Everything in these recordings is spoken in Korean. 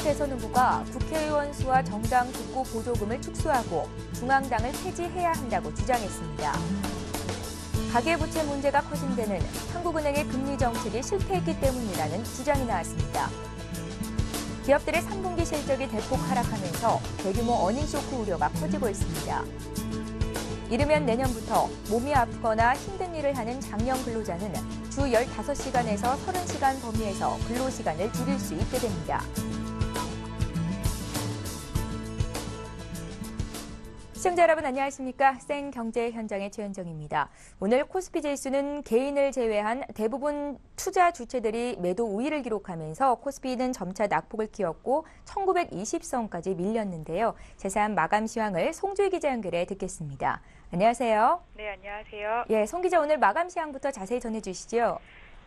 대선 후보가 국회의원 수와 정당 국고 보조금을 축소하고 중앙당을 폐지해야 한다고 주장했습니다. 가계부채 문제가 커진 데는 한국은행의 금리 정책이 실패했기 때문이라는 주장이 나왔습니다. 기업들의 3분기 실적이 대폭 하락하면서 대규모 어닝쇼크 우려가 커지고 있습니다. 이르면 내년부터 몸이 아프거나 힘든 일을 하는 장년 근로자는 주 15시간에서 30시간 범위에서 근로시간을 줄일 수 있게 됩니다. 시청자 여러분 안녕하십니까? 생경제 현장의 최현정입니다. 오늘 코스피 지수는 개인을 제외한 대부분 투자 주체들이 매도 우위를 기록하면서 코스피는 점차 낙폭을 키웠고 1920선까지 밀렸는데요. 자세한 마감 시황을 송주희 기자 연결해 듣겠습니다. 안녕하세요. 네, 안녕하세요. 예, 송 기자 오늘 마감 시황부터 자세히 전해주시죠.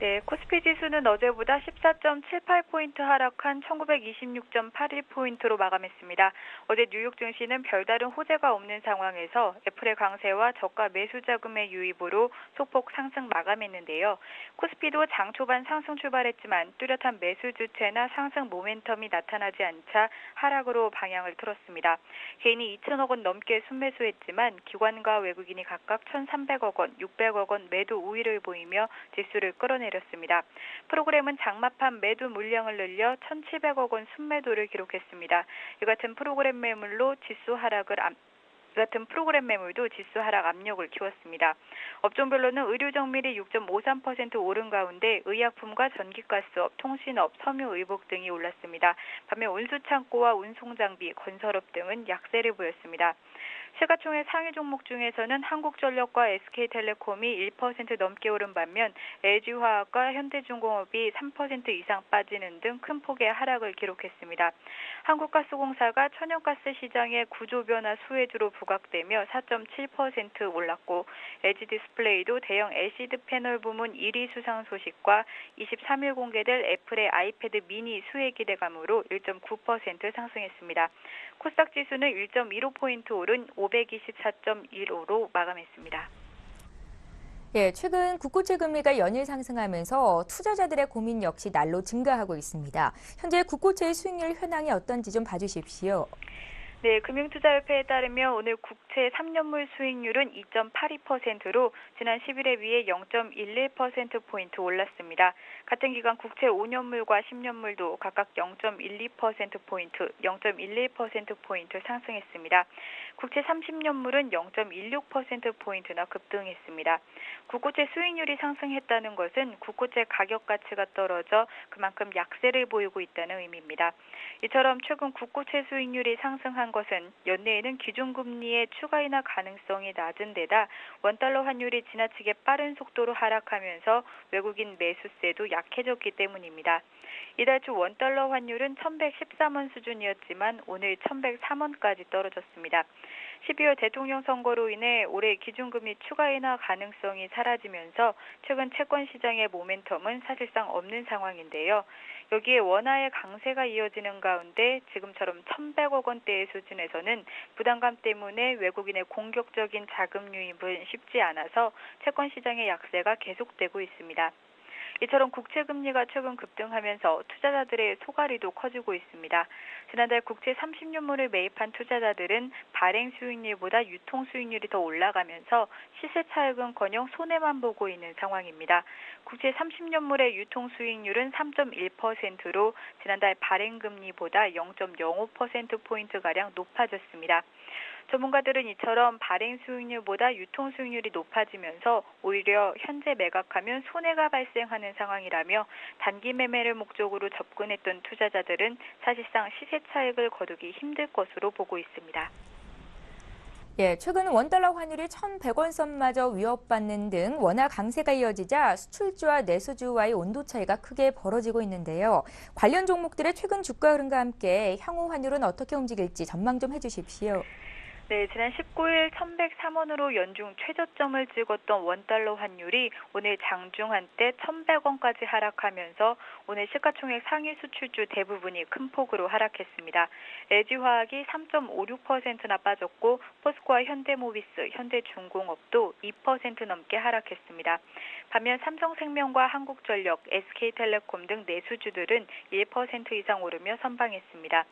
네, 코스피 지수는 어제보다 14.78포인트 하락한 1926.81포인트로 마감했습니다. 어제 뉴욕 증시는 별다른 호재가 없는 상황에서 애플의 강세와 저가 매수 자금의 유입으로 소폭 상승 마감했는데요. 코스피도 장 초반 상승 출발했지만 뚜렷한 매수 주체나 상승 모멘텀이 나타나지 않자 하락으로 방향을 틀었습니다. 개인이 2천억 원 넘게 순매수했지만 기관과 외국인이 각각 1,300억 원, 600억 원 매도 우위를 보이며 지수를 끌어내렸습니다. 프로그램은 장마판 매도 물량을 늘려 1,700억 원 순매도를 기록했습니다. 이 같은 프로그램 매물도 지수 하락 압력을 키웠습니다. 업종별로는 의료정밀이 6.53% 오른 가운데 의약품과 전기가스업, 통신업, 섬유의복 등이 올랐습니다. 반면 운수창고와 운송장비, 건설업 등은 약세를 보였습니다. 시가총액 상위 종목 중에서는 한국전력과 SK텔레콤이 1% 넘게 오른 반면 LG화학과 현대중공업이 3% 이상 빠지는 등 큰 폭의 하락을 기록했습니다. 한국가스공사가 천연가스 시장의 구조변화 수혜주로 부각되며 4.7% 올랐고 LG디스플레이도 대형 LCD 패널 부문 1위 수상 소식과 23일 공개될 애플의 아이패드 미니 수혜 기대감으로 1.9% 상승했습니다. 코스닥 지수는 1.15포인트 오른 524.15로 마감했습니다. 예, 최근 국고채 금리가 연일 상승하면서 투자자들의 고민 역시 날로 증가하고 있습니다. 현재 국고채의 수익률 현황이 어떤지 좀 봐주십시오. 네, 금융투자협회에 따르면 오늘 국채 3년물 수익률은 2.82%로 지난 10일에 비해 0.11%포인트 올랐습니다. 같은 기간 국채 5년물과 10년물도 각각 0.12%포인트, 0.11%포인트 상승했습니다. 국채 30년물은 0.16%포인트나 급등했습니다. 국고채 수익률이 상승했다는 것은 국고채 가격 가치가 떨어져 그만큼 약세를 보이고 있다는 의미입니다. 이처럼 최근 국고채 수익률이 상승한 것은 연내에는 기준금리의 추가 인하 가능성이 낮은 데다 원달러 환율이 지나치게 빠른 속도로 하락하면서 외국인 매수세도 약해졌기 때문입니다. 이달 초 원달러 환율은 1,113원 수준이었지만 오늘 1,103원까지 떨어졌습니다. 12월 대통령 선거로 인해 올해 기준금리 추가 인하 가능성이 사라지면서 최근 채권 시장의 모멘텀은 사실상 없는 상황인데요. 여기에 원화의 강세가 이어지는 가운데 지금처럼 1,100억 원대의 수준에서는 부담감 때문에 외국인의 공격적인 자금 유입은 쉽지 않아서 채권 시장의 약세가 계속되고 있습니다. 이처럼 국채금리가 최근 급등하면서 투자자들의 소갈이도 커지고 있습니다. 지난달 국채 30년물을 매입한 투자자들은 발행 수익률보다 유통 수익률이 더 올라가면서 시세 차익은커녕 손해만 보고 있는 상황입니다. 국채 30년물의 유통 수익률은 3.1%로 지난달 발행금리보다 0.05%포인트가량 높아졌습니다. 전문가들은 이처럼 발행 수익률보다 유통 수익률이 높아지면서 오히려 현재 매각하면 손해가 발생하는 상황이라며 단기 매매를 목적으로 접근했던 투자자들은 사실상 시세 차익을 거두기 힘들 것으로 보고 있습니다. 예, 최근 원달러 환율이 1,100원 선마저 위협받는 등 원화 강세가 이어지자 수출주와 내수주와의 온도 차이가 크게 벌어지고 있는데요. 관련 종목들의 최근 주가 흐름과 함께 향후 환율은 어떻게 움직일지 전망 좀 해주십시오. 네, 지난 19일 1,103원으로 연중 최저점을 찍었던 원달러 환율이 오늘 장중 한때 1,100원까지 하락하면서 오늘 시가총액 상위 수출주 대부분이 큰 폭으로 하락했습니다. LG화학이 3.56%나 빠졌고 포스코와 현대모비스, 현대중공업도 2% 넘게 하락했습니다. 반면 삼성생명과 한국전력, SK텔레콤 등 내수주들은 1% 이상 오르며 선방했습니다.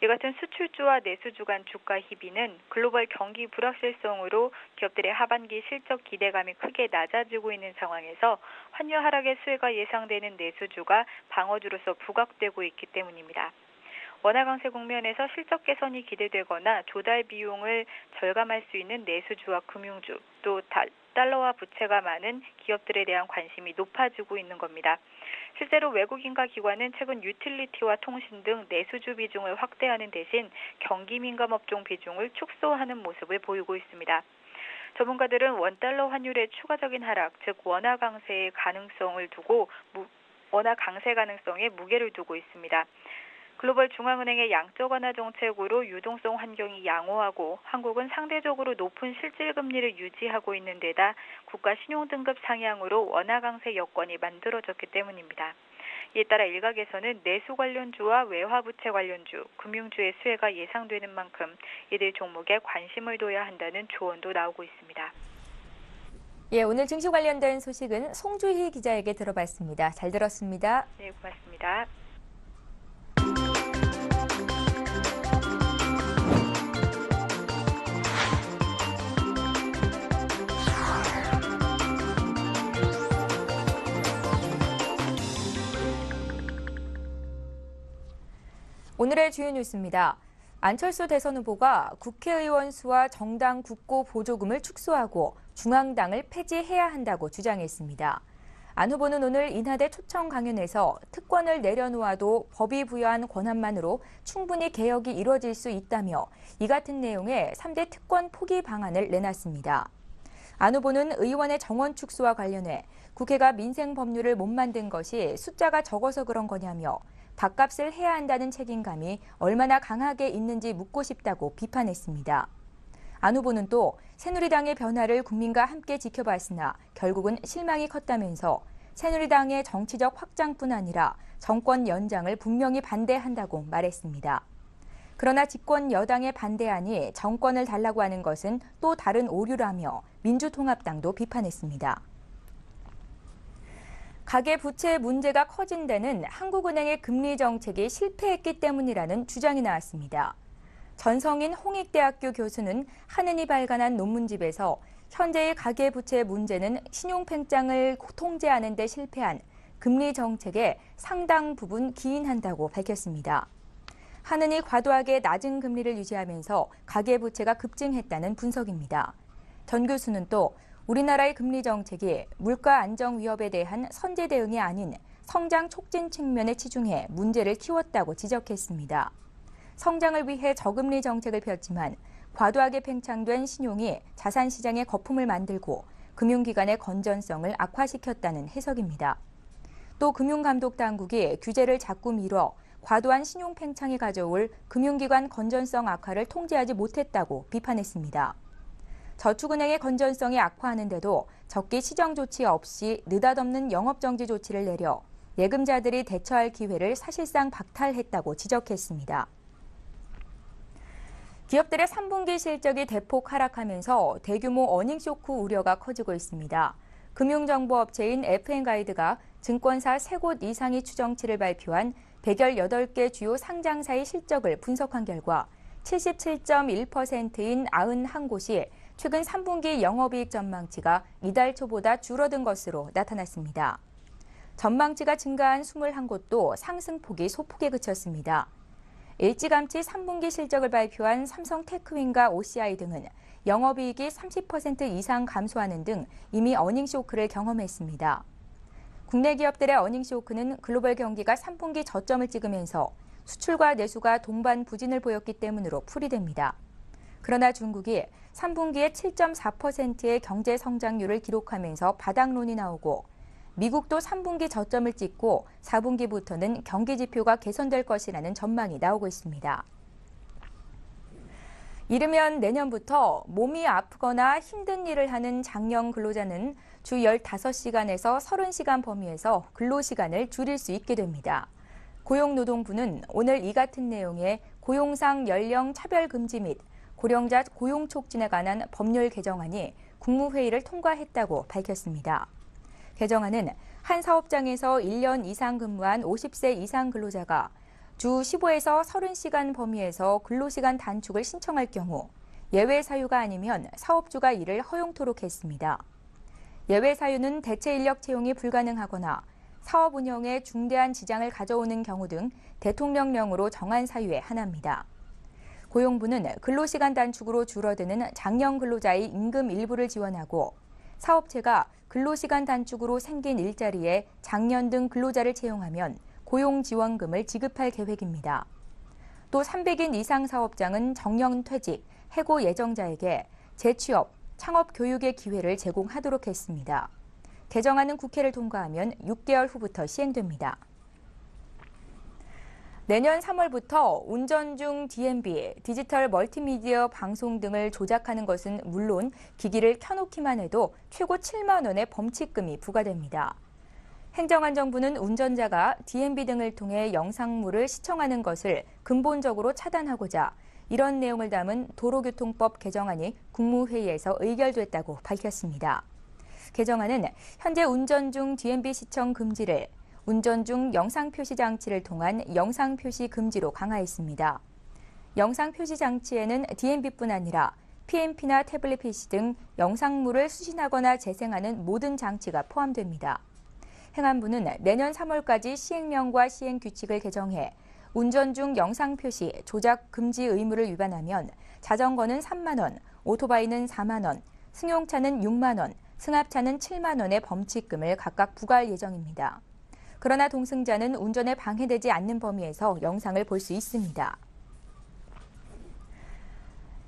이 같은 수출주와 내수주 간 주가 희비는 글로벌 경기 불확실성으로 기업들의 하반기 실적 기대감이 크게 낮아지고 있는 상황에서 환율 하락의 수혜가 예상되는 내수주가 방어주로서 부각되고 있기 때문입니다. 원화 강세 국면에서 실적 개선이 기대되거나 조달 비용을 절감할 수 있는 내수주와 금융주, 또 달러와 부채가 많은 기업들에 대한 관심이 높아지고 있는 겁니다. 실제로 외국인과 기관은 최근 유틸리티와 통신 등 내수주 비중을 확대하는 대신 경기 민감 업종 비중을 축소하는 모습을 보이고 있습니다. 전문가들은 원달러 환율의 추가적인 하락, 즉 원화 강세 가능성에 무게를 두고 있습니다. 글로벌 중앙은행의 양적 완화 정책으로 유동성 환경이 양호하고 한국은 상대적으로 높은 실질 금리를 유지하고 있는 데다 국가 신용등급 상향으로 원화 강세 여건이 만들어졌기 때문입니다. 이에 따라 일각에서는 내수 관련주와 외화 부채 관련주, 금융주의 수혜가 예상되는 만큼 이들 종목에 관심을 둬야 한다는 조언도 나오고 있습니다. 예, 오늘 증시 관련된 소식은 송주희 기자에게 들어봤습니다. 잘 들었습니다. 네, 고맙습니다. 오늘의 주요 뉴스입니다. 안철수 대선 후보가 국회의원 수와 정당 국고 보조금을 축소하고 중앙당을 폐지해야 한다고 주장했습니다. 안 후보는 오늘 인하대 초청 강연에서 특권을 내려놓아도 법이 부여한 권한만으로 충분히 개혁이 이뤄질 수 있다며 이 같은 내용의 3대 특권 포기 방안을 내놨습니다. 안 후보는 의원의 정원 축소와 관련해 국회가 민생 법률을 못 만든 것이 숫자가 적어서 그런 거냐며 밥값을 해야 한다는 책임감이 얼마나 강하게 있는지 묻고 싶다고 비판했습니다. 안 후보는 또 새누리당의 변화를 국민과 함께 지켜봤으나 결국은 실망이 컸다면서 새누리당의 정치적 확장뿐 아니라 정권 연장을 분명히 반대한다고 말했습니다. 그러나 집권 여당의 반대안이 정권을 달라고 하는 것은 또 다른 오류라며 민주통합당도 비판했습니다. 가계부채 문제가 커진 데는 한국은행의 금리 정책이 실패했기 때문이라는 주장이 나왔습니다. 전성인 홍익대학교 교수는 한은이 발간한 논문집에서 현재의 가계부채 문제는 신용팽창을 통제하는 데 실패한 금리 정책에 상당 부분 기인한다고 밝혔습니다. 한은이 과도하게 낮은 금리를 유지하면서 가계부채가 급증했다는 분석입니다. 전 교수는 또 우리나라의 금리 정책이 물가 안정 위협에 대한 선제 대응이 아닌 성장 촉진 측면에 치중해 문제를 키웠다고 지적했습니다. 성장을 위해 저금리 정책을 폈지만 과도하게 팽창된 신용이 자산시장의 거품을 만들고 금융기관의 건전성을 악화시켰다는 해석입니다. 또 금융감독당국이 규제를 자꾸 미뤄 과도한 신용 팽창이 가져올 금융기관 건전성 악화를 통제하지 못했다고 비판했습니다. 저축은행의 건전성이 악화하는데도 적기 시정 조치 없이 느닷없는 영업정지 조치를 내려 예금자들이 대처할 기회를 사실상 박탈했다고 지적했습니다. 기업들의 3분기 실적이 대폭 하락하면서 대규모 어닝쇼크 우려가 커지고 있습니다. 금융정보업체인 FN가이드가 증권사 3곳 이상의 추정치를 발표한 118개 주요 상장사의 실적을 분석한 결과 77.1%인 91곳이 최근 3분기 영업이익 전망치가 이달 초보다 줄어든 것으로 나타났습니다. 전망치가 증가한 21곳도 상승폭이 소폭에 그쳤습니다. 일찌감치 3분기 실적을 발표한 삼성 테크윈과 OCI 등은 영업이익이 30% 이상 감소하는 등 이미 어닝쇼크를 경험했습니다. 국내 기업들의 어닝쇼크는 글로벌 경기가 3분기 저점을 찍으면서 수출과 내수가 동반 부진을 보였기 때문으로 풀이됩니다. 그러나 중국이 3분기에 7.4%의 경제 성장률을 기록하면서 바닥론이 나오고 미국도 3분기 저점을 찍고 4분기부터는 경기 지표가 개선될 것이라는 전망이 나오고 있습니다. 이르면 내년부터 몸이 아프거나 힘든 일을 하는 장년 근로자는 주 15시간에서 30시간 범위에서 근로시간을 줄일 수 있게 됩니다. 고용노동부는 오늘 이 같은 내용의 고용상 연령 차별 금지 및 고령자 고용 촉진에 관한 법률 개정안이 국무회의를 통과했다고 밝혔습니다. 개정안은 한 사업장에서 1년 이상 근무한 50세 이상 근로자가 주 15에서 30시간 범위에서 근로시간 단축을 신청할 경우 예외 사유가 아니면 사업주가 이를 허용토록 했습니다. 예외 사유는 대체 인력 채용이 불가능하거나 사업 운영에 중대한 지장을 가져오는 경우 등 대통령령으로 정한 사유에 한합니다. 고용부는 근로시간 단축으로 줄어드는 장년 근로자의 임금 일부를 지원하고 사업체가 근로시간 단축으로 생긴 일자리에 장년 등 근로자를 채용하면 고용지원금을 지급할 계획입니다. 또 300인 이상 사업장은 정년퇴직, 해고 예정자에게 재취업, 창업 교육의 기회를 제공하도록 했습니다. 개정안은 국회를 통과하면 6개월 후부터 시행됩니다. 내년 3월부터 운전 중 DMB, 디지털 멀티미디어 방송 등을 조작하는 것은 물론 기기를 켜놓기만 해도 최고 7만 원의 범칙금이 부과됩니다. 행정안전부는 운전자가 DMB 등을 통해 영상물을 시청하는 것을 근본적으로 차단하고자 이런 내용을 담은 도로교통법 개정안이 국무회의에서 의결됐다고 밝혔습니다. 개정안은 현재 운전 중 DMB 시청 금지를 운전 중 영상 표시 장치를 통한 영상 표시 금지로 강화했습니다. 영상 표시 장치에는 DMB뿐 아니라 PMP나 태블릿 PC 등 영상물을 수신하거나 재생하는 모든 장치가 포함됩니다. 행안부는 내년 3월까지 시행령과 시행 규칙을 개정해 운전 중 영상 표시 조작 금지 의무를 위반하면 자전거는 3만 원, 오토바이는 4만 원, 승용차는 6만 원, 승합차는 7만 원의 범칙금을 각각 부과할 예정입니다. 그러나 동승자는 운전에 방해되지 않는 범위에서 영상을 볼 수 있습니다.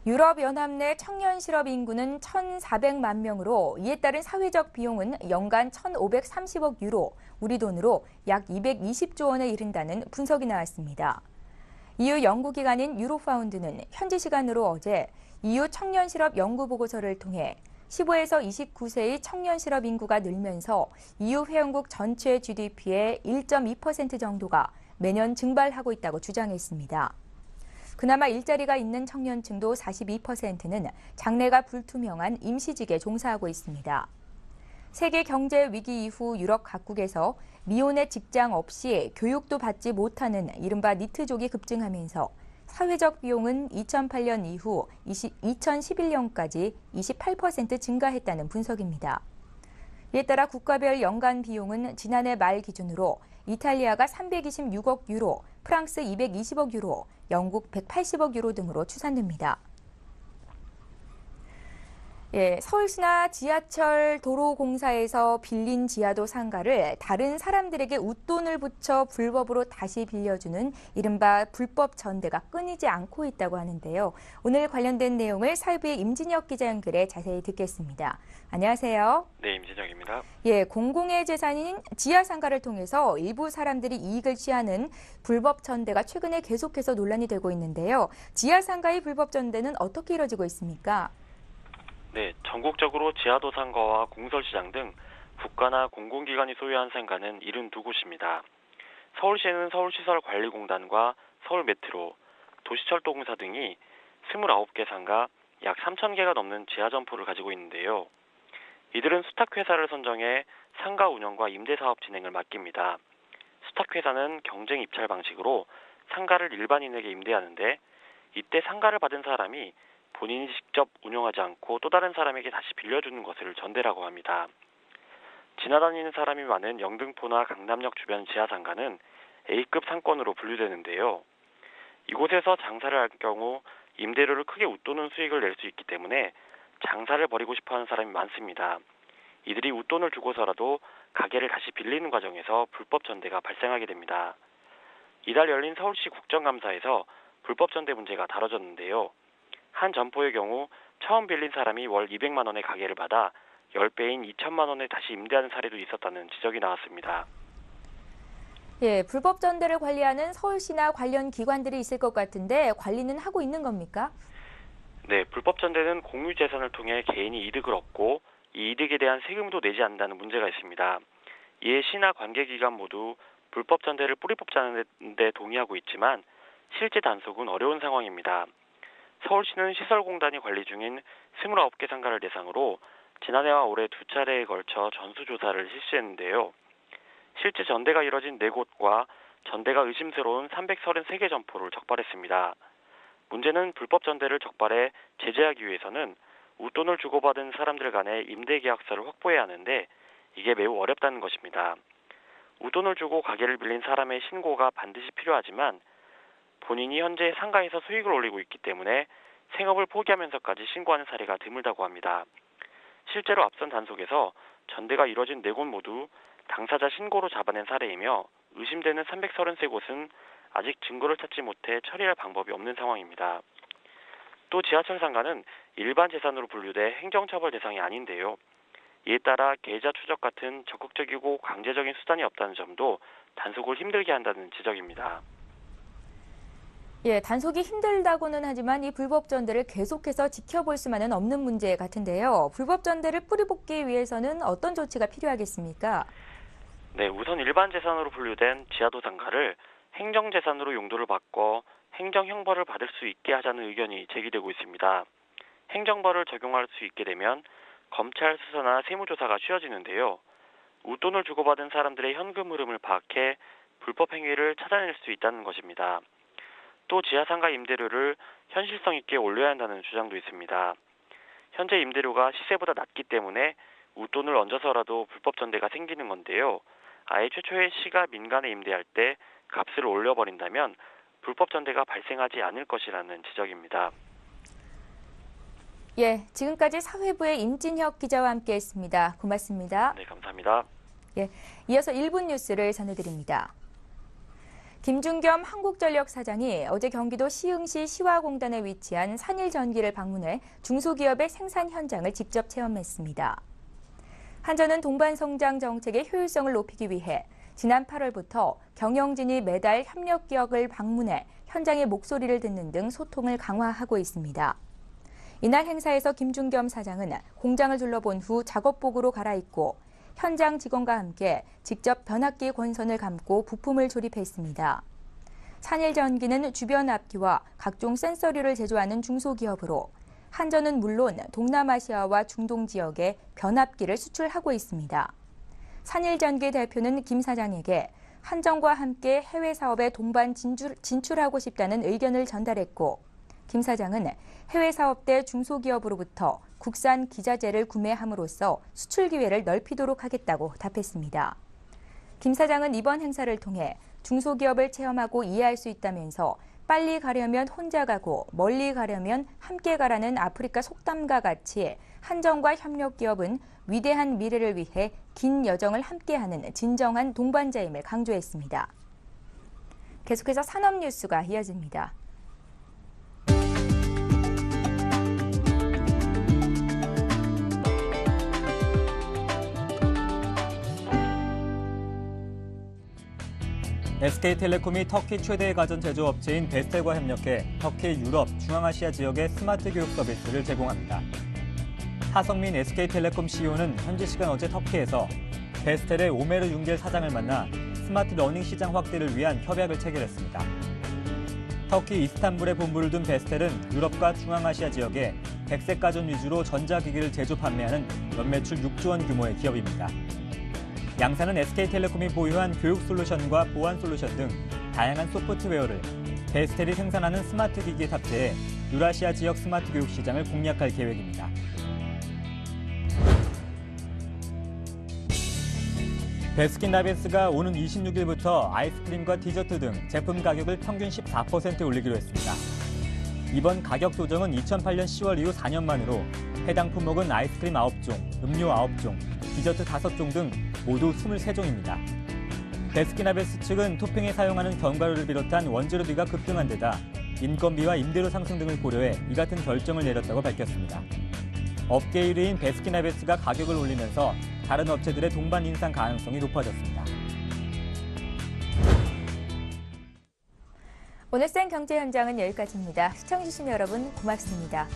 유럽연합 내 청년 실업 인구는 1,400만 명으로 이에 따른 사회적 비용은 연간 1,530억 유로, 우리 돈으로 약 220조 원에 이른다는 분석이 나왔습니다. EU 연구기관인 유로파운드는 현지 시간으로 어제 EU 청년 실업 연구 보고서를 통해 15에서 29세의 청년 실업 인구가 늘면서 EU 회원국 전체 GDP의 1.2% 정도가 매년 증발하고 있다고 주장했습니다. 그나마 일자리가 있는 청년층도 42%는 장래가 불투명한 임시직에 종사하고 있습니다. 세계 경제 위기 이후 유럽 각국에서 미혼의 직장 없이 교육도 받지 못하는 이른바 니트족이 급증하면서 사회적 비용은 2008년 이후 2011년까지 28% 증가했다는 분석입니다. 이에 따라 국가별 연간 비용은 지난해 말 기준으로 이탈리아가 326억 유로, 프랑스 220억 유로, 영국 180억 유로 등으로 추산됩니다. 서울시나 지하철 도로공사에서 빌린 지하도 상가를 다른 사람들에게 웃돈을 붙여 불법으로 다시 빌려주는 이른바 불법 전대가 끊이지 않고 있다고 하는데요. 오늘 관련된 내용을 사회부의 임진혁 기자 연결해 자세히 듣겠습니다. 안녕하세요. 네, 임진혁입니다. 공공의 재산인 지하상가를 통해서 일부 사람들이 이익을 취하는 불법 전대가 최근에 계속해서 논란이 되고 있는데요. 지하상가의 불법 전대는 어떻게 이뤄지고 있습니까? 네, 전국적으로 지하도상가와 공설시장 등 국가나 공공기관이 소유한 상가는 72곳입니다. 서울시에는 서울시설관리공단과 서울메트로, 도시철도공사 등이 29개 상가 약 3,000개가 넘는 지하점포를 가지고 있는데요. 이들은 수탁회사를 선정해 상가 운영과 임대사업 진행을 맡깁니다. 수탁회사는 경쟁 입찰 방식으로 상가를 일반인에게 임대하는데 이때 상가를 받은 사람이 본인이 직접 운영하지 않고 또 다른 사람에게 다시 빌려주는 것을 전대라고 합니다. 지나다니는 사람이 많은 영등포나 강남역 주변 지하상가는 A급 상권으로 분류되는데요. 이곳에서 장사를 할 경우 임대료를 크게 웃도는 수익을 낼 수 있기 때문에 장사를 벌이고 싶어하는 사람이 많습니다. 이들이 웃돈을 주고서라도 가게를 다시 빌리는 과정에서 불법 전대가 발생하게 됩니다. 이달 열린 서울시 국정감사에서 불법 전대 문제가 다뤄졌는데요. 한 점포의 경우 처음 빌린 사람이 월 200만 원의 가게를 받아 10배인 2천만 원에 다시 임대하는 사례도 있었다는 지적이 나왔습니다. 불법 전대를 관리하는 서울시나 관련 기관들이 있을 것 같은데 관리는 하고 있는 겁니까? 네, 불법 전대는 공유 재산을 통해 개인이 이득을 얻고 이 이득에 대한 세금도 내지 않는다는 문제가 있습니다. 이에 시나 관계기관 모두 불법 전대를 뿌리 뽑자는 데 동의하고 있지만 실제 단속은 어려운 상황입니다. 서울시는 시설공단이 관리 중인 29개 상가를 대상으로 지난해와 올해 두 차례에 걸쳐 전수조사를 실시했는데요. 실제 전대가 이뤄진 4곳과 전대가 의심스러운 333개 점포를 적발했습니다. 문제는 불법 전대를 적발해 제재하기 위해서는 웃돈을 주고받은 사람들 간의 임대계약서를 확보해야 하는데 이게 매우 어렵다는 것입니다. 웃돈을 주고 가게를 빌린 사람의 신고가 반드시 필요하지만 본인이 현재 상가에서 수익을 올리고 있기 때문에 생업을 포기하면서까지 신고하는 사례가 드물다고 합니다. 실제로 앞선 단속에서 전대가 이뤄진 4곳 모두 당사자 신고로 잡아낸 사례이며 의심되는 333곳은 아직 증거를 찾지 못해 처리할 방법이 없는 상황입니다. 또 지하철 상가는 일반 재산으로 분류돼 행정처벌 대상이 아닌데요. 이에 따라 계좌 추적 같은 적극적이고 강제적인 수단이 없다는 점도 단속을 힘들게 한다는 지적입니다. 예, 단속이 힘들다고는 하지만 이 불법 전대를 계속해서 지켜볼 수만은 없는 문제 같은데요. 불법 전대를 뿌리 뽑기 위해서는 어떤 조치가 필요하겠습니까? 네, 우선 일반 재산으로 분류된 지하도 상가를 행정재산으로 용도를 바꿔 행정형벌을 받을 수 있게 하자는 의견이 제기되고 있습니다. 행정벌을 적용할 수 있게 되면 검찰 수사나 세무조사가 쉬워지는데요. 웃돈을 주고받은 사람들의 현금 흐름을 파악해 불법 행위를 찾아낼 수 있다는 것입니다. 또 지하상가 임대료를 현실성 있게 올려야 한다는 주장도 있습니다. 현재 임대료가 시세보다 낮기 때문에 웃돈을 얹어서라도 불법 전대가 생기는 건데요. 아예 최초에 시가 민간에 임대할 때 값을 올려버린다면 불법 전대가 발생하지 않을 것이라는 지적입니다. 예, 지금까지 사회부의 임진혁 기자와 함께했습니다. 고맙습니다. 네, 감사합니다. 예, 이어서 1분 뉴스를 전해드립니다. 김준겸 한국전력 사장이 어제 경기도 시흥시 시화공단에 위치한 산일전기를 방문해 중소기업의 생산 현장을 직접 체험했습니다. 한전은 동반성장 정책의 효율성을 높이기 위해 지난 8월부터 경영진이 매달 협력기업을 방문해 현장의 목소리를 듣는 등 소통을 강화하고 있습니다. 이날 행사에서 김준겸 사장은 공장을 둘러본 후 작업복으로 갈아입고 현장 직원과 함께 직접 변압기 권선을 감고 부품을 조립했습니다. 산일전기는 주변 압기와 각종 센서류를 제조하는 중소기업으로 한전은 물론 동남아시아와 중동 지역에 변압기를 수출하고 있습니다. 산일전기 대표는 김 사장에게 한전과 함께 해외 사업에 동반 진출하고 싶다는 의견을 전달했고 김 사장은 해외 사업 때 중소기업으로부터 국산 기자재를 구매함으로써 수출 기회를 넓히도록 하겠다고 답했습니다. 김 사장은 이번 행사를 통해 중소기업을 체험하고 이해할 수 있다면서 빨리 가려면 혼자 가고 멀리 가려면 함께 가라는 아프리카 속담과 같이 한전과 협력기업은 위대한 미래를 위해 긴 여정을 함께하는 진정한 동반자임을 강조했습니다. 계속해서 산업 뉴스가 이어집니다. SK텔레콤이 터키 최대의 가전 제조업체인 베스텔과 협력해 터키, 유럽, 중앙아시아 지역에 스마트 교육 서비스를 제공합니다. 하성민 SK텔레콤 CEO는 현지 시간 어제 터키에서 베스텔의 오메르 윤겔 사장을 만나 스마트 러닝 시장 확대를 위한 협약을 체결했습니다. 터키 이스탄불에 본부를 둔 베스텔은 유럽과 중앙아시아 지역에 백색 가전 위주로 전자기기를 제조 판매하는 연매출 6조 원 규모의 기업입니다. 양사는 SK텔레콤이 보유한 교육 솔루션과 보안 솔루션 등 다양한 소프트웨어를 베스텔이 생산하는 스마트 기기에 탑재해 유라시아 지역 스마트 교육 시장을 공략할 계획입니다. 베스킨라빈스가 오는 26일부터 아이스크림과 디저트 등 제품 가격을 평균 14% 올리기로 했습니다. 이번 가격 조정은 2008년 10월 이후 4년 만으로 해당 품목은 아이스크림 9종, 음료 9종, 디저트 5종 등 모두 23종입니다. 베스킨라빈스 측은 토핑에 사용하는 견과류를 비롯한 원재료비가 급등한 데다 인건비와 임대료 상승 등을 고려해 이 같은 결정을 내렸다고 밝혔습니다. 업계 1위인 베스킨라빈스가 가격을 올리면서 다른 업체들의 동반 인상 가능성이 높아졌습니다. 오늘 생 경제 현장은 여기까지입니다. 시청해주신 여러분 고맙습니다.